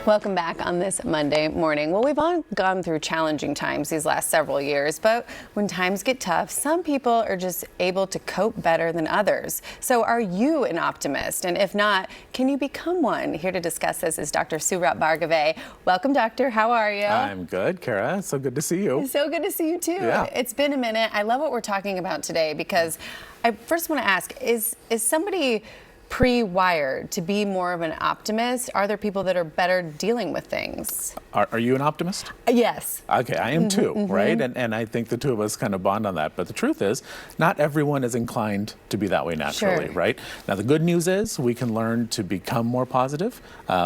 Welcome back on this Monday morning. Well, we've all gone through challenging times these last several years, but when times get tough, some people are just able to cope better than others. So are you an optimist? And if not, can you become one? Here to discuss this is Dr. Suvrat Bhargave. Welcome, doctor. How are you? I'm good, Kara. So good to see you. So good to see you, too. Yeah. It's been a minute. I love what we're talking about today because I first want to ask, is somebody pre-wired to be more of an optimist? Are there people that are better dealing with things? Are you an optimist? Yes. Okay, I am too, right? And I think the two of us kind of bond on that. But the truth is, not everyone is inclined to be that way naturally, Sure. right? Now, the good news is we can learn to become more positive.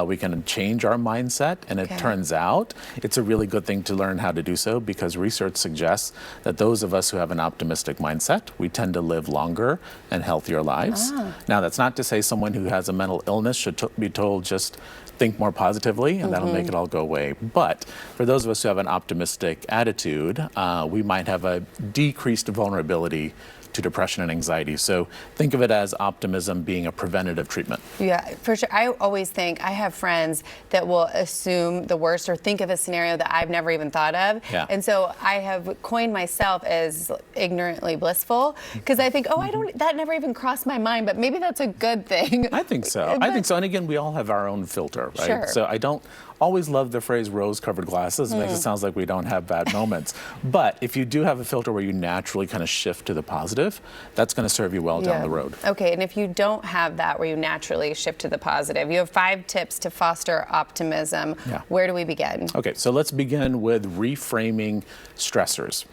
We can change our mindset. And it turns out it's a really good thing to learn how to do so because research suggests that those of us who have an optimistic mindset, we tend to live longer and healthier lives. Now, that's not to say someone who has a mental illness should be told just think more positively and that'll make it all go away. But for those of us who have an optimistic attitude, we might have a decreased vulnerability to depression and anxiety. So think of it as optimism being a preventative treatment. Yeah, for sure. I always think I have friends that will assume the worst or think of a scenario that I've never even thought of. Yeah. And so I have coined myself as ignorantly blissful because I think, that never even crossed my mind, but maybe that's a good thing. I think so. I think so. And again, we all have our own filter, right? Sure. So I don't always love the phrase rose-colored glasses. It makes it sound like we don't have bad moments. But if you do have a filter where you naturally kind of shift to the positive, that's going to serve you well down the road. Okay, and if you don't have that where you naturally shift to the positive, you have 5 tips to foster optimism. Yeah. Where do we begin? Okay, so let's begin with reframing stressors.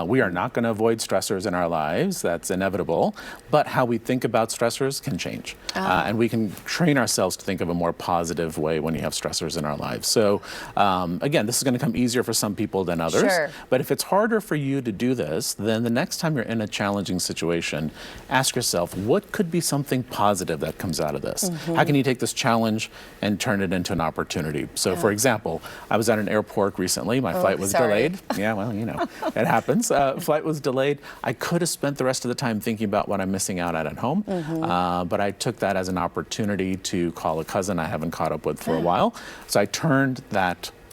We are not going to avoid stressors in our lives. That's inevitable. But how we think about stressors can change. And we can train ourselves to think of a more positive way when you have stressors in our lives. So again, this is going to come easier for some people than others. Sure. But if it's harder for you to do this, then the next time you're in a challenging situation, ask yourself, what could be something positive that comes out of this? How can you take this challenge and turn it into an opportunity? So for example, I was at an airport recently. My flight was delayed. Yeah, well, you know, it happens. Flight was delayed. I could have spent the rest of the time thinking about what I'm missing out at home. But I took that as an opportunity to call a cousin I haven't caught up with for a while. So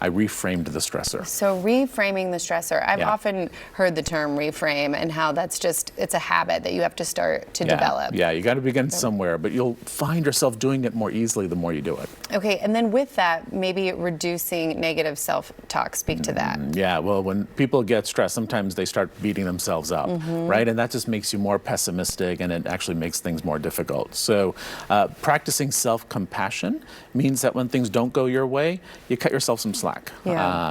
I reframed the stressor. So reframing the stressor. I've often heard the term reframe and how that's just, it's a habit that you have to start to develop. Yeah, you got to begin somewhere, but you'll find yourself doing it more easily the more you do it. Okay, and then with that, maybe reducing negative self-talk. Speak to that. Yeah, well, when people get stressed, sometimes they start beating themselves up, right? And that just makes you more pessimistic and it actually makes things more difficult. So practicing self-compassion means that when things don't go your way, you cut yourself some slack.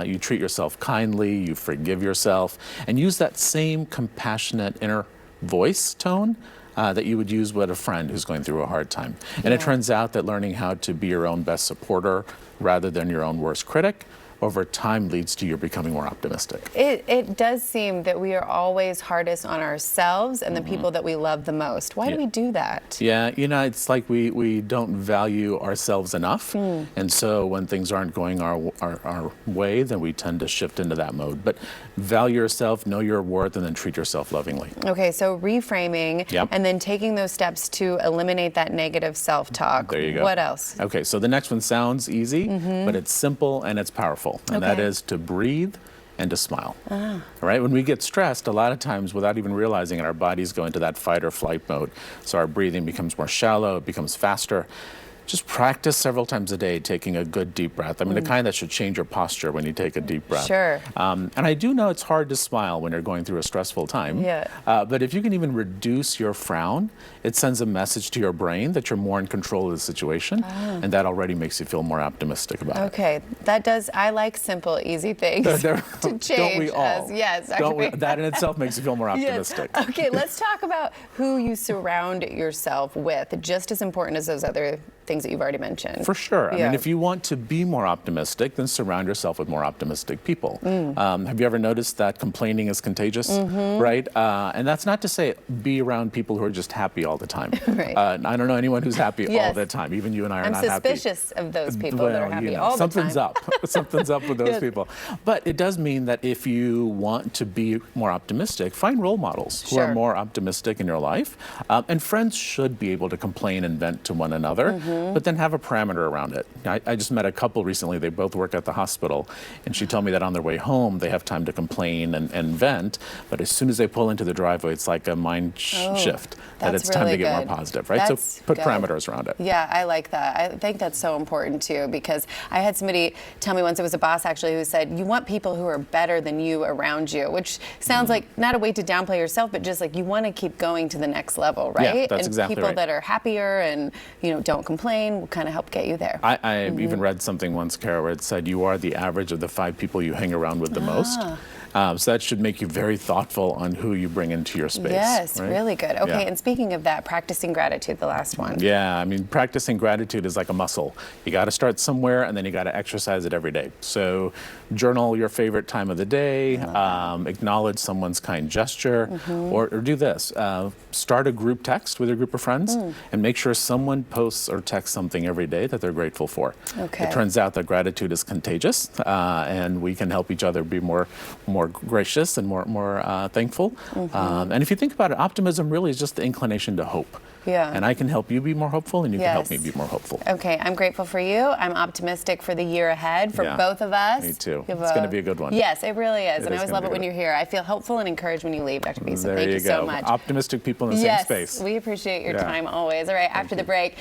You treat yourself kindly, you forgive yourself, and use that same compassionate inner voice tone that you would use with a friend who's going through a hard time. And it turns out that learning how to be your own best supporter rather than your own worst critic over time leads to your becoming more optimistic. It does seem that we are always hardest on ourselves and the people that we love the most. Why do we do that? Yeah, you know, it's like we don't value ourselves enough. And so when things aren't going our way, then we tend to shift into that mode. But value yourself, know your worth, and then treat yourself lovingly. Okay, so reframing and then taking those steps to eliminate that negative self-talk. There you go. What else? Okay, so the next one sounds easy, but it's simple and it's powerful. And that is to breathe and to smile. All right, when we get stressed, a lot of times without even realizing it, our bodies go into that fight or flight mode. So our breathing becomes more shallow, it becomes faster. Just practice several times a day taking a good deep breath. I mean, the kind that should change your posture when you take a deep breath. Sure. And I do know it's hard to smile when you're going through a stressful time. Yeah. But if you can even reduce your frown, it sends a message to your brain that you're more in control of the situation. And that already makes you feel more optimistic about it. Okay, that does, I like simple, easy things to change. Don't we all? Yes. That in itself makes you feel more optimistic. Yes. Okay, let's talk about who you surround yourself with, just as important as those other things that you've already mentioned. For sure. I mean, if you want to be more optimistic, then surround yourself with more optimistic people. Have you ever noticed that complaining is contagious, right? And that's not to say be around people who are just happy all the time. Right. I don't know anyone who's happy all the time. Even you and I are not happy. I'm suspicious of those people that are happy all the time. Something's up. Something's up with those people. But it does mean that if you want to be more optimistic, find role models who are more optimistic in your life. And friends should be able to complain and vent to one another. but then have a parameter around it. I just met a couple recently. They both work at the hospital, and she told me that on their way home, they have time to complain and vent, but as soon as they pull into the driveway, it's like a mind shift, that it's time to get more positive, right? That's so put good. parameters around it. Yeah, I like that. I think that's so important too, because I had somebody tell me once, it was a boss actually, who said, you want people who are better than you around you, which sounds like not a way to downplay yourself, but just like you want to keep going to the next level, right? Yeah, that's and exactly people right. that are happier and, don't complain will kind of help get you there. I even read something once, Kara, where it said you are the average of the 5 people you hang around with the most. So that should make you very thoughtful on who you bring into your space. Yes, right? really good. Okay, Yeah. and speaking of that, practicing gratitude, the last one. Yeah, I mean, practicing gratitude is like a muscle. You got to start somewhere, and then you got to exercise it every day. So journal your favorite time of the day, acknowledge someone's kind gesture, or do this. Start a group text with your group of friends, and make sure someone posts or texts something every day that they're grateful for. Okay. It turns out that gratitude is contagious, and we can help each other be more gracious and more thankful. And if you think about it, optimism really is just the inclination to hope. Yeah. And I can help you be more hopeful, and you can help me Yes. be more hopeful. Okay, I'm grateful for you. I'm optimistic for the year ahead for Yeah, both of us. me too. You have It's gonna be a good one. Yes, it really is. It And I is always gonna love be it when good. you're here. I feel hopeful and encouraged when you leave, Dr. Beeson. There Thank you go. so much. Optimistic people in the Yes, same space. we appreciate your Yeah. time always. All right, after the break.